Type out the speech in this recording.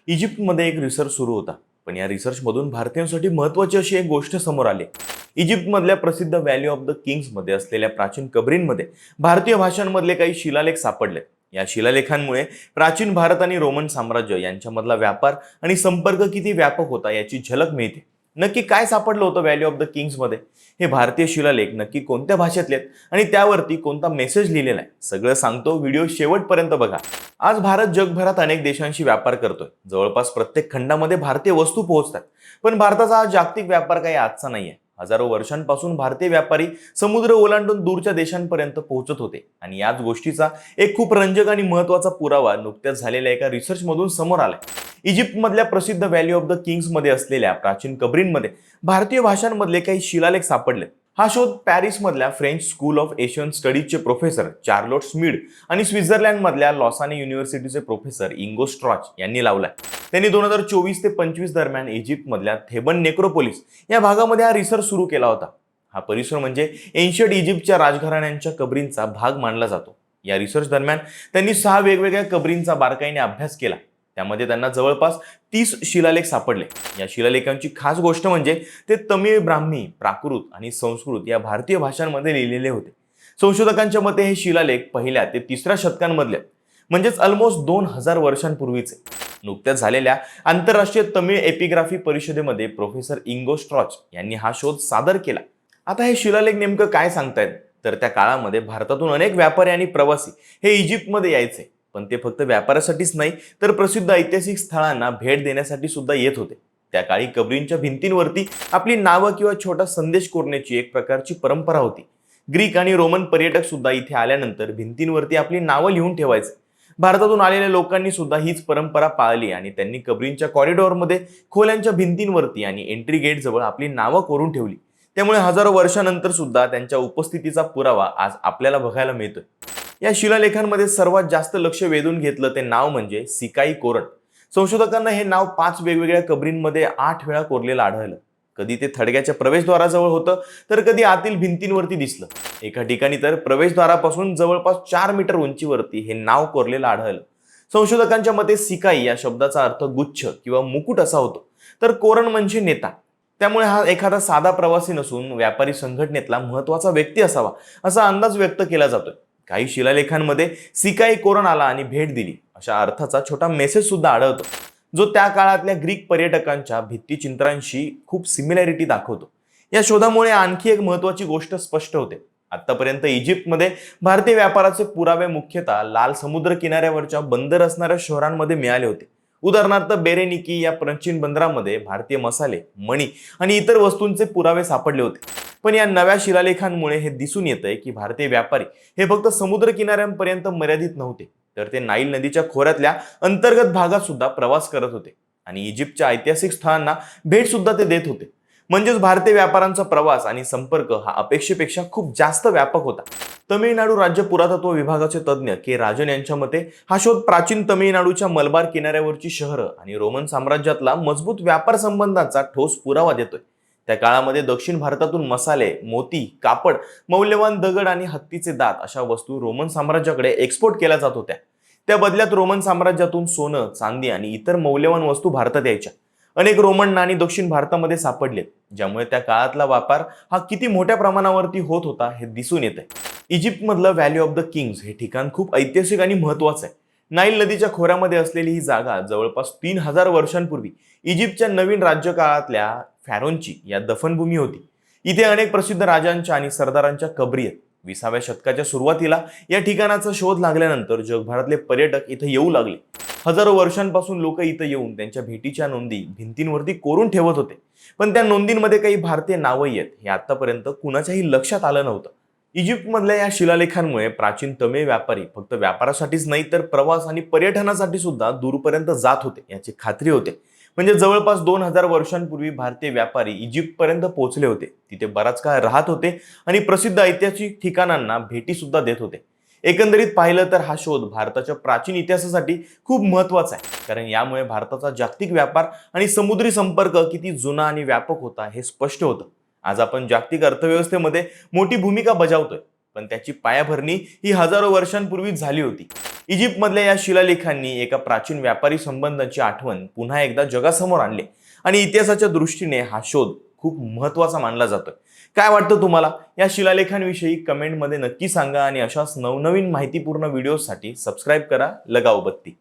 इजिप्तमध्ये एक रिसर्च सुरू होता, पण या रिसर्चमधून भारतीयांसाठी महत्त्वाची अशी एक गोष्ट समोर आली. इजिप्तमधल्या प्रसिद्ध व्हॅली ऑफ द किंग्समध्ये असलेल्या प्राचीन कबरींमध्ये भारतीय भाषांमधले काही शिलालेख सापडले. या शिलालेखांमुळे प्राचीन भारत आणि रोमन साम्राज्य यांच्यामधला व्यापार आणि संपर्क किती व्यापक होता याची झलक मिळते. नक्की काय सापडलं होतं व्हॅली ऑफ द किंग्समध्ये? हे भारतीय शिलालेख नक्की कोणत्या भाषेतले आहेत आणि त्यावरती कोणता मेसेज लिहिलेला आहे, सगळं सांगतो. व्हिडिओ शेवटपर्यंत बघा. आज भारत जगभरात अनेक देशांशी व्यापार करतोय. जवळपास प्रत्येक खंडामध्ये भारतीय वस्तू पोहोचतात. पण भारताचा हा जागतिक व्यापार काही आजचा नाहीये. हजारो वर्षांपासून भारतीय व्यापारी समुद्र ओलांडून दूरच्या देशांपर्यंत पोहोचत होते आणि याच गोष्टीचा एक खूप रंजक आणि महत्त्वाचा पुरावा नुकत्याच झालेल्या एका रिसर्चमधून समोर आलाय. इजिप्तमधल्या प्रसिद्ध व्हॅली ऑफ द किंग्समध्ये असलेल्या प्राचीन कबरींमध्ये भारतीय भाषांमधले काही शिलालेख सापडले. हा शोध पॅरिसमधल्या फ्रेंच स्कूल ऑफ एशियन स्टडीजचे प्रोफेसर चार्लोट स्मिड आणि स्वित्झर्लंडमधल्या लॉसाने युनिव्हर्सिटीचे प्रोफेसर इंगो स्ट्रॉच यांनी लावलाय. त्यांनी 2024 ते 25 दरम्यान इजिप्तमधल्या थेबन नेक्रोपोलिस या भागामध्ये हा रिसर्च सुरू केला होता. हा परिसर म्हणजे एन्शियंट इजिप्तच्या राजघराण्यांच्या कबरींचा भाग मानला जातो. या रिसर्च दरम्यान त्यांनी 6 वेगवेगळ्या कबरींचा बारकाईने अभ्यास केला. त्यामध्ये त्यांना जवळपास 30 शिलालेख सापडले. या शिलालेखांची खास गोष्ट म्हणजे ते तमिळ, ब्राह्मी, प्राकृत आणि संस्कृत या भारतीय भाषांमध्ये लिहिलेले होते. संशोधकांच्या मते हे शिलालेख पहिल्या ते 3ऱ्या शतकांमधले, म्हणजेच ऑलमोस्ट 2000 वर्षांपूर्वीचे. नुकत्याच झालेल्या आंतरराष्ट्रीय तमिळ एपिग्राफी परिषदेमध्ये प्रोफेसर इंगो स्ट्रॉच यांनी हा शोध सादर केला. आता हे शिलालेख नेमकं काय सांगतायत? तर त्या काळामध्ये भारतातून अनेक व्यापारी आणि प्रवासी हे इजिप्तमध्ये यायचे. पण ते फक्त व्यापारासाठीच नाही, तर प्रसिद्ध ऐतिहासिक स्थळांना भेट देण्यासाठी सुद्धा येत होते. त्या काळी कबरींच्या भिंतींवरती आपली नावं किंवा छोटा संदेश कोरण्याची एक प्रकारची परंपरा होती. ग्रीक आणि रोमन पर्यटक सुद्धा इथे आल्यानंतर भिंतींवरती आपली नावं लिहून ठेवायचे. भारतातून आलेल्या लोकांनी सुद्धा हीच परंपरा पाळली आणि त्यांनी कबरींच्या कॉरिडॉरमध्ये, खोल्यांच्या भिंतींवरती आणि एंट्री गेट जवळ आपली नावं कोरून ठेवली. त्यामुळे हजारो वर्षानंतर सुद्धा त्यांच्या उपस्थितीचा पुरावा आज आपल्याला बघायला मिळतोय. या शिलालेखांमध्ये सर्वात जास्त लक्ष वेधून घेतलं ते नाव म्हणजे सिकाई कोरण. संशोधकांना हे नाव 5 वेगवेगळ्या कबरींमध्ये 8 वेळा कोरलेलं आढळलं. कधी ते थडग्याच्या प्रवेशद्वाराजवळ होतं, तर कधी आतील भिंतींवरती दिसलं. एका ठिकाणी तर प्रवेशद्वारापासून जवळपास 4 मीटर उंचीवरती हे नाव कोरलेलं आढळलं. संशोधकांच्या मते सिकाई या शब्दाचा अर्थ गुच्छ किंवा मुकुट असा होतो, तर कोरण म्हणजे नेता. त्यामुळे हा एखादा साधा प्रवासी नसून व्यापारी संघटनेतला महत्त्वाचा व्यक्ती असावा असा अंदाज व्यक्त केला जातोय. काही शिलालेखांमध्ये सिकाई कोरण आला आणि भेट दिली अशा अर्थाचा छोटा मेसेज सुद्धा आढळतो, जो त्या काळातल्या ग्रीक पर्यटकांच्या भित्तिचित्रांशी खूप सिमिलॅरिटी दाखवतो. या शोधामुळे आणखी एक महत्त्वाची गोष्ट स्पष्ट होते. आतापर्यंत इजिप्तमध्ये भारतीय व्यापाराचे पुरावे मुख्यतः लाल समुद्र किनाऱ्यावरच्या बंदर असणाऱ्या शहरांमध्ये मिळाले होते. उदाहरणार्थ बेरेनिकी या प्राचीन बंदरामध्ये भारतीय मसाले, मणी आणि इतर वस्तूंचे पुरावे सापडले होते. पण या नव्या शिलालेखांमुळे हे दिसून येतंय की भारतीय व्यापारी हे फक्त समुद्र किनाऱ्यांपर्यंत मर्यादित नव्हते, तर ते नाईल नदीच्या खोऱ्यातल्या अंतर्गत भागात सुद्धा प्रवास करत होते आणि इजिप्तच्या ऐतिहासिक स्थळांना भेट सुद्धा ते देत होते. म्हणजेच भारतीय व्यापाऱ्यांचा प्रवास आणि संपर्क हा अपेक्षेपेक्षा खूप जास्त व्यापक होता. तमिळनाडू राज्य पुरातत्व विभागाचे तज्ज्ञ के राजन यांच्या मते हा शोध प्राचीन तमिळनाडूच्या मलबार किनाऱ्यावरची शहरं आणि रोमन साम्राज्यातला मजबूत व्यापार संबंधांचा ठोस पुरावा देतोय. त्या काळामध्ये दक्षिण भारतातून मसाले, मोती, कापड, मौल्यवान दगड आणि हत्तीचे दात अशा वस्तू रोमन साम्राज्याकडे एक्सपोर्ट केल्या जात होत्या. त्या बदल्यात रोमन साम्राज्यातून सोनं, चांदी आणि इतर मौल्यवान वस्तू भारतात यायच्या. अनेक रोमन नाणी दक्षिण भारतामध्ये सापडले, ज्यामुळे त्या काळातला व्यापार हा किती मोठ्या प्रमाणावरती होत होता हे दिसून येतंय. इजिप्तमधलं व्हॅली ऑफ द किंग्स हे ठिकाण खूप ऐतिहासिक आणि महत्त्वाचं आहे. नाईल नदीच्या खोऱ्यामध्ये असलेली ही जागा जवळपास 3000 वर्षांपूर्वी इजिप्तच्या नवीन राज्यकाळातल्या फॅरोनची या दफनभूमी होती. इथे अनेक प्रसिद्ध राजांच्या आणि सरदारांच्या कबरी आहेत. 20व्या शतकाच्या सुरुवातीला या ठिकाणाचा शोध लागल्यानंतर जगभरातले पर्यटक इथे येऊ लागले. हजारो वर्षांपासून लोक इथे येऊन त्यांच्या भेटीच्या नोंदी भिंतींवरती कोरून ठेवत होते. पण त्या नोंदींमध्ये काही भारतीय नावं आहेत हे आतापर्यंत कुणाच्याही लक्षात आलं नव्हतं. इजिप्तमधल्या या शिलालेखांमुळे प्राचीन तमिळ व्यापारी फक्त व्यापारासाठीच नाही, तर प्रवास आणि पर्यटनासाठी सुद्धा दूरपर्यंत जात होते याची खात्री होते. म्हणजे जवळपास 2000 वर्षांपूर्वी भारतीय व्यापारी इजिप्तपर्यंत पोहोचले होते, तिथे बराच काळ राहत होते आणि प्रसिद्ध ऐतिहासिक ठिकाणांना भेटी सुद्धा देत होते. एकंदरीत पाहिलं तर हा शोध भारताच्या प्राचीन इतिहासासाठी खूप महत्त्वाचा आहे, कारण यामुळे भारताचा जागतिक व्यापार आणि समुद्री संपर्क किती जुना आणि व्यापक होता हे स्पष्ट होतं. आज आपण जागतिक अर्थव्यवस्थेमध्ये मोठी भूमिका बजावतोय, पण त्याची पायाभरणी ही हजारो वर्षांपूर्वीच झाली होती. इजिप्तमधल्या या शिलालेखांनी एका प्राचीन व्यापारी संबंधांची आठवण पुन्हा एकदा जगासमोर आणली आणि इतिहासाच्या दृष्टीने हा शोध खूप महत्त्वाचा मानला जातोय. काय वाटतं तुम्हाला या शिलालेखांविषयी? कमेंटमध्ये नक्की सांगा आणि अशाच नवनवीन माहितीपूर्ण व्हिडिओसाठी सबस्क्राईब करा लगाओ बत्ती.